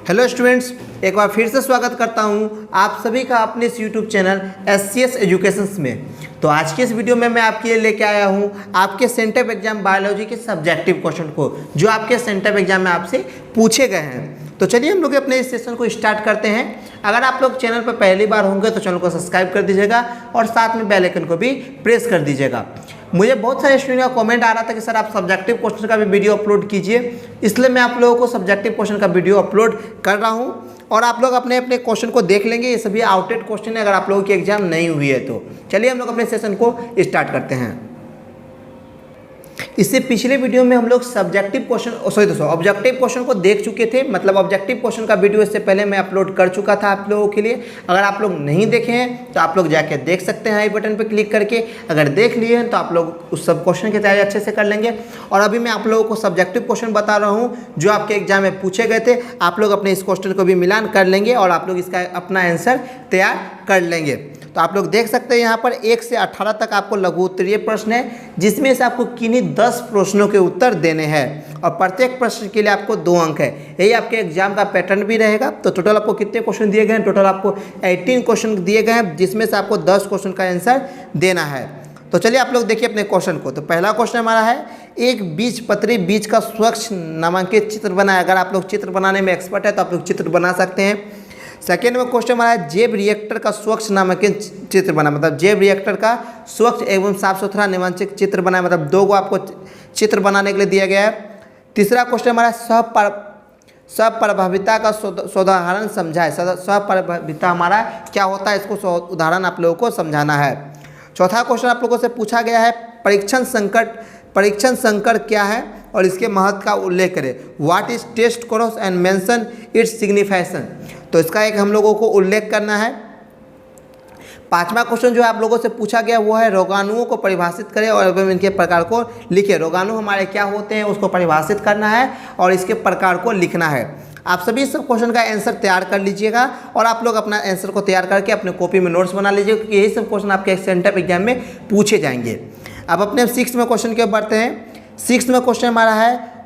Hello students, एक बार फिर से स्वागत करता हूं आप सभी का अपने इस यूट्यूब चैनल SCS एजुकेशंस में। तो आज के इस वीडियो में मैं आपके लिए लेके आया हूं आपके सेंटअप एग्जाम बायोलॉजी के सब्जेक्टिव क्वेश्चन को, जो आपके सेंटअप एग्जाम में आपसे पूछे गए हैं। तो चलिए हम लोग अपने इस सेशन को स्टार्ट करते हैं। अगर आप लोग चैनल पर पहली बार होंगे तो चैनल को सब्सक्राइब कर दीजिएगा और साथ में बेल आइकन को भी प्रेस कर दीजिएगा। मुझे बहुत सारे स्टूडेंट का कमेंट आ रहा था कि सर आप सब्जेक्टिव क्वेश्चन का भी वीडियो अपलोड कीजिए, इसलिए मैं आप लोगों को सब्जेक्टिव क्वेश्चन का वीडियो अपलोड कर रहा हूं और आप लोग अपने अपने क्वेश्चन को देख लेंगे। ये सभी आउटेड क्वेश्चन है अगर आप लोगों की एग्जाम नहीं हुई है तो। चलिए हम लोग अपने सेशन को स्टार्ट करते हैं। इससे पिछले वीडियो में हम लोग ऑब्जेक्टिव क्वेश्चन को देख चुके थे, मतलब ऑब्जेक्टिव क्वेश्चन का वीडियो इससे पहले मैं अपलोड कर चुका था आप लोगों के लिए। अगर आप लोग नहीं देखे हैं तो आप लोग जाके देख सकते हैं आई बटन पर क्लिक करके। अगर देख लिए हैं तो आप लोग उस सब क्वेश्चन की तैयारी अच्छे से कर लेंगे। और अभी मैं आप लोगों को सब्जेक्टिव क्वेश्चन बता रहा हूँ जो आपके एग्जाम में पूछे गए थे। आप लोग अपने इस क्वेश्चन को भी मिलान कर लेंगे और आप लोग इसका अपना आंसर तैयार कर लेंगे। तो आप लोग देख सकते हैं यहाँ पर 1 से 18 तक आपको लघु उत्तरीय प्रश्न है, जिसमें से आपको किन्हीं 10 प्रश्नों के उत्तर देने हैं और प्रत्येक प्रश्न के लिए आपको 2 अंक है। यही आपके एग्जाम का पैटर्न भी रहेगा। तो टोटल आपको कितने क्वेश्चन दिए गए हैं? टोटल आपको 18 क्वेश्चन दिए गए हैं, जिसमें से आपको 10 क्वेश्चन का आंसर देना है। तो चलिए आप लोग देखिए अपने क्वेश्चन को। तो पहला क्वेश्चन हमारा है, एक बीजपत्री बीज का स्वच्छ नामांकित चित्र बनाए। अगर आप लोग चित्र बनाने में एक्सपर्ट है तो आप लोग चित्र बना सकते हैं। सेकेंड में क्वेश्चन हमारा है, जैव रिएक्टर का स्वच्छ नामांकित चित्र बना, मतलब जैव रिएक्टर का स्वच्छ एवं साफ सुथरा नामांकित चित्र बनाए, मतलब 2 को आपको चित्र बनाने के लिए दिया गया है। तीसरा क्वेश्चन हमारा स्वप्रभाविता का उदाहरण समझाए। स्वप्रभाविता हमारा क्या होता है, इसको उदाहरण आप लोगों को समझाना है। चौथा क्वेश्चन आप लोगों से पूछा गया है, परीक्षण संकर क्या है और इसके महत्व का उल्लेख करें। What is test cross and mention its signification. तो इसका एक हम लोगों को उल्लेख करना है। पांचवा क्वेश्चन जो आप लोगों से पूछा गया वो है, रोगाणुओं को परिभाषित करें और इनके प्रकार को लिखें। रोगाणु हमारे क्या होते हैं उसको परिभाषित करना है और इसके प्रकार को लिखना है। आप सभी सब क्वेश्चन का आंसर तैयार कर लीजिएगा और आप लोग अपना आंसर को तैयार करके अपने कॉपी में नोट्स बना लीजिएगा, क्योंकि यही सब क्वेश्चन आपके सेंटअप एग्जाम में पूछे जाएंगे। अब अपने 6th क्वेश्चन की ओर बढ़ते हैं। 6th क्वेश्चन हमारा है,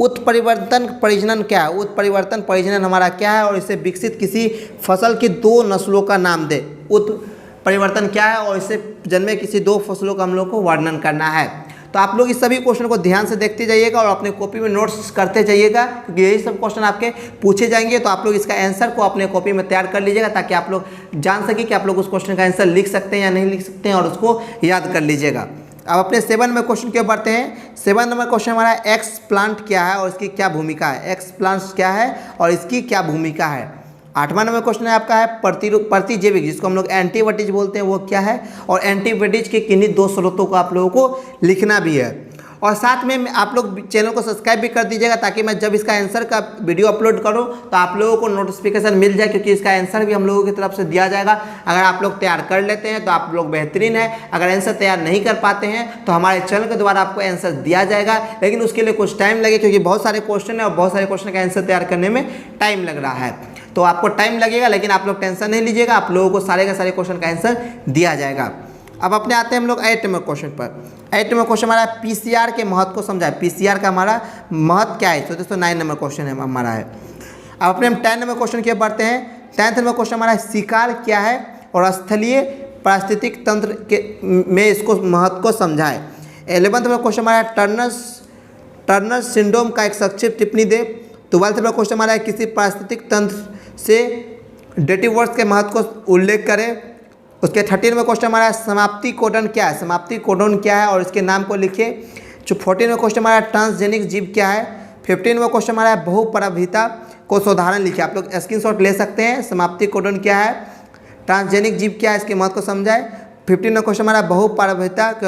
उत्परिवर्तन प्रजनन क्या है। उत्परिवर्तन प्रजनन हमारा क्या है और इसे विकसित किसी फसल की 2 नस्लों का नाम दे। उत्परिवर्तन क्या है और इसे जन्मे किसी 2 फसलों का हम लोग को वर्णन करना है। तो आप लोग इस सभी क्वेश्चन को ध्यान से देखते जाइएगा और अपने कॉपी में नोट्स करते जाइएगा, क्योंकि यही सब क्वेश्चन आपके पूछे जाएंगे। तो आप लोग इसका आंसर को अपने कॉपी में तैयार कर लीजिएगा, ताकि आप लोग जान सकें कि आप लोग उस क्वेश्चन का आंसर लिख सकते हैं या नहीं लिख सकते हैं, और उसको याद कर लीजिएगा। अब अपने 7 क्वेश्चन की ओर बढ़ते हैं। 7 नंबर क्वेश्चन हमारा, एक्स प्लांट क्या है और इसकी क्या भूमिका है। एक्स प्लांट क्या है और इसकी क्या भूमिका है। 8वां नंबर क्वेश्चन है आपका है, प्रतिजैविक, जिसको हम लोग एंटीबॉडीज बोलते हैं, वो क्या है और एंटीबॉडीज के किन्हीं 2 स्रोतों को आप लोगों को लिखना भी है। और साथ में आप लोग चैनल को सब्सक्राइब भी कर दीजिएगा, ताकि मैं जब इसका आंसर का वीडियो अपलोड करूं तो आप लोगों को नोटिफिकेशन मिल जाए, क्योंकि इसका आंसर भी हम लोगों की तरफ से दिया जाएगा। अगर आप लोग तैयार कर लेते हैं तो आप लोग बेहतरीन है, अगर आंसर तैयार नहीं कर पाते हैं तो हमारे चैनल के द्वारा आपको आंसर दिया जाएगा, लेकिन उसके लिए कुछ टाइम लगे, क्योंकि बहुत सारे क्वेश्चन है और बहुत सारे क्वेश्चन का आंसर तैयार करने में टाइम लग रहा है। तो आपको टाइम लगेगा, लेकिन आप लोग टेंशन नहीं लीजिएगा, आप लोगों को सारे के सारे क्वेश्चन का आंसर दिया जाएगा। अब अपने आते हैं हम लोग 8 नंबर क्वेश्चन पर। 8 नंबर क्वेश्चन हमारा PCR के महत्व को समझाए। PCR का हमारा महत्व क्या है, तो दोस्तों 9 नंबर क्वेश्चन है हमारा है। अब अपने हम 10 नंबर क्वेश्चन की बढ़ते हैं। 10th नंबर क्वेश्चन हमारा शिकार क्या है और स्थलीय पारिस्थितिक तंत्र के में इसको महत्व को समझाए। 11th नंबर क्वेश्चन हमारा टर्नर सिंड्रोम का एक संक्षिप्त टिप्पणी दे। 12th नंबर क्वेश्चन हमारा है, किसी पारिस्थितिक तंत्र से डेटिव वर्ड्स के महत्व को उल्लेख करें। उसके 13 में क्वेश्चन हमारा समाप्ति कोडन क्या है। समाप्ति कोडन क्या है और इसके नाम को लिखिए। जो 14 में क्वेश्चन हमारा ट्रांसजेनिक जीव क्या है। 15 में क्वेश्चन हमारा बहुपरभीता को उदाहरण लिखिए। आप लोग स्क्रीनशॉट ले सकते हैं। समाप्ति कोडन क्या है, ट्रांसजेनिक जीव क्या है, इसके महत्व को समझाए। 15 में क्वेश्चन हमारा बहुपरभीता के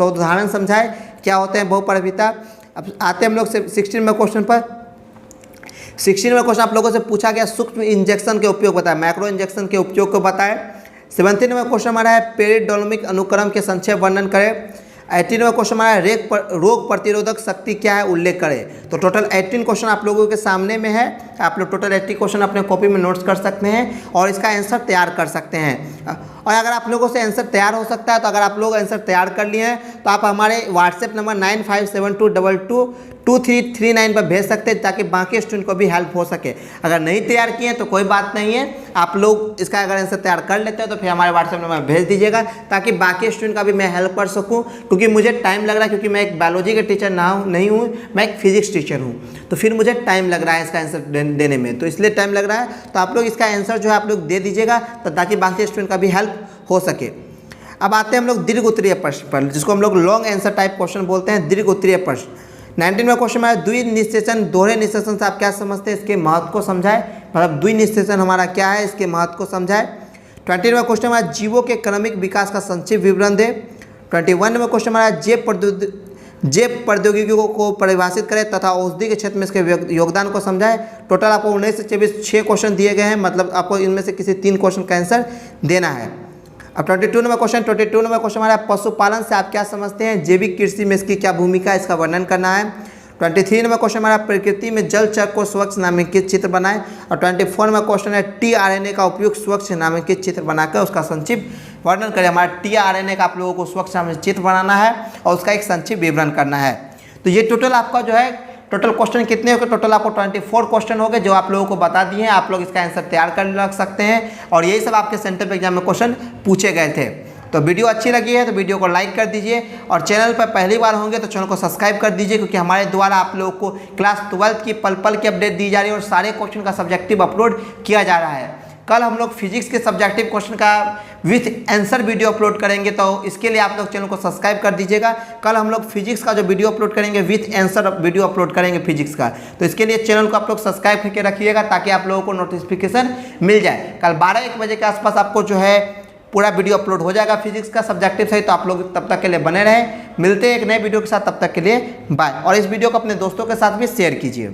उदाहरण समझाए, क्या होते हैं बहुपरभीता। अब आते हैं हम लोग 16 में क्वेश्चन पर। 16 में क्वेश्चन आप लोगों से पूछा गया, सूक्ष्म इंजेक्शन के उपयोग बताए, मैक्रो इंजेक्शन के उपयोग को बताए। 17 में क्वेश्चन हमारा है, पेरिडोलोमिक अनुक्रम के संक्षेप वर्णन करें। 18 में क्वेश्चन हमारा है, रोग प्रतिरोधक शक्ति क्या है, उल्लेख करें। तो टोटल 18 क्वेश्चन आप लोगों के सामने में है। आप लोग टोटल 80 क्वेश्चन अपने कॉपी में नोट्स कर सकते हैं और इसका आंसर तैयार कर सकते हैं। और अगर आप लोगों से आंसर तैयार हो सकता है तो अगर आप लोग आंसर तैयार कर लिए हैं तो आप हमारे व्हाट्सएप नंबर 9572222339 पर भेज सकते हैं ताकि बाकी स्टूडेंट को भी हेल्प हो सके। अगर नहीं तैयार किए हैं तो कोई बात नहीं है, आप लोग इसका अगर आंसर तैयार कर लेते हैं तो फिर हमारे व्हाट्सएप नंबर भेज दीजिएगा ताकि बाकी स्टूडेंट का भी मैं हेल्प कर सकूँ, क्योंकि मुझे टाइम लग रहा है, क्योंकि मैं एक बायोलॉजी के टीचर नहीं हूँ, मैं एक फिजिक्स टीचर हूँ, तो फिर मुझे टाइम लग रहा है इसका आंसर देने में, तो इसलिए टाइम लग रहा है। तो आप लोग इसका आंसर जो है आप लोग दे दीजिएगा तो ताकि बाकी स्टूडेंट का भी हेल्प हो सके। अब आते हैं हम लोग दीर्घ उत्तरीय प्रश्न पर, जिसको हम लोग लॉन्ग आंसर टाइप क्वेश्चन बोलते हैं, दीर्घ उत्तरीय प्रश्न। 19वां क्वेश्चन में द्विनिश्चेषण दोहरे निश्चेषण से आप क्या समझते हैं, इसके महत्व को समझाए, मतलब द्विनिश्चेषण हमारा क्या है, इसके महत्व को समझाए। 20वां क्वेश्चन हमारा जीवों के क्रमिक विकास का संक्षिप्त विवरण दे। 21वां क्वेश्चन हमारा जैव प्रौद्योगिकियों को परिभाषित करें तथा औषधि के क्षेत्र में इसके योगदान को समझाए। टोटल आपको 19 से 24 6 क्वेश्चन दिए गए हैं, मतलब आपको इनमें से किसी 3 क्वेश्चन का आंसर देना है। अब 22वां क्वेश्चन हमारा पशुपालन से आप क्या समझते हैं, जैविक कृषि में इसकी क्या भूमिका है, इसका वर्णन करना है। 23वां क्वेश्चन हमारा प्रकृति में जलचर को स्वच्छ नामांकित चित्र बनाएं। और 24वां क्वेश्चन है tRNA का उपयोग स्वच्छ नामांकित चित्र बनाकर उसका संक्षिप्त वर्णन करें। हमारा tRNA का आप लोगों को स्वच्छ नामांकित चित्र बनाना है और उसका एक संक्षिप्त विवरण करना है। तो ये टोटल आपका जो है टोटल क्वेश्चन कितने हो गए, टोटल आपको 24 क्वेश्चन हो गए जो आप लोगों को बता दिए हैं। आप लोग इसका आंसर तैयार कर रख सकते हैं और यही सब आपके सेंटर एग्जाम में क्वेश्चन पूछे गए थे। तो वीडियो अच्छी लगी है तो वीडियो को लाइक कर दीजिए और चैनल पर पहली बार होंगे तो चैनल को सब्सक्राइब कर दीजिए, क्योंकि हमारे द्वारा आप लोगों को क्लास 12th की पल पल की अपडेट दी जा रही है और सारे क्वेश्चन का सब्जेक्टिव अपलोड किया जा रहा है। कल हम लोग फिजिक्स के सब्जेक्टिव क्वेश्चन का विथ आंसर वीडियो अपलोड करेंगे, तो इसके लिए आप लोग चैनल को सब्सक्राइब कर दीजिएगा। कल हम लोग फिजिक्स का जो वीडियो अपलोड करेंगे विथ आंसर वीडियो अपलोड करेंगे फिजिक्स का, तो इसके लिए चैनल को आप लोग सब्सक्राइब करके रखिएगा ताकि आप लोगों को नोटिफिकेशन मिल जाए। कल 12-1 बजे के आसपास आपको जो है पूरा वीडियो अपलोड हो जाएगा फिजिक्स का सब्जेक्टिव सही। तो आप लोग तब तक के लिए बने रहें, मिलते हैं एक नए वीडियो के साथ, तब तक के लिए बाय। और इस वीडियो को अपने दोस्तों के साथ भी शेयर कीजिए।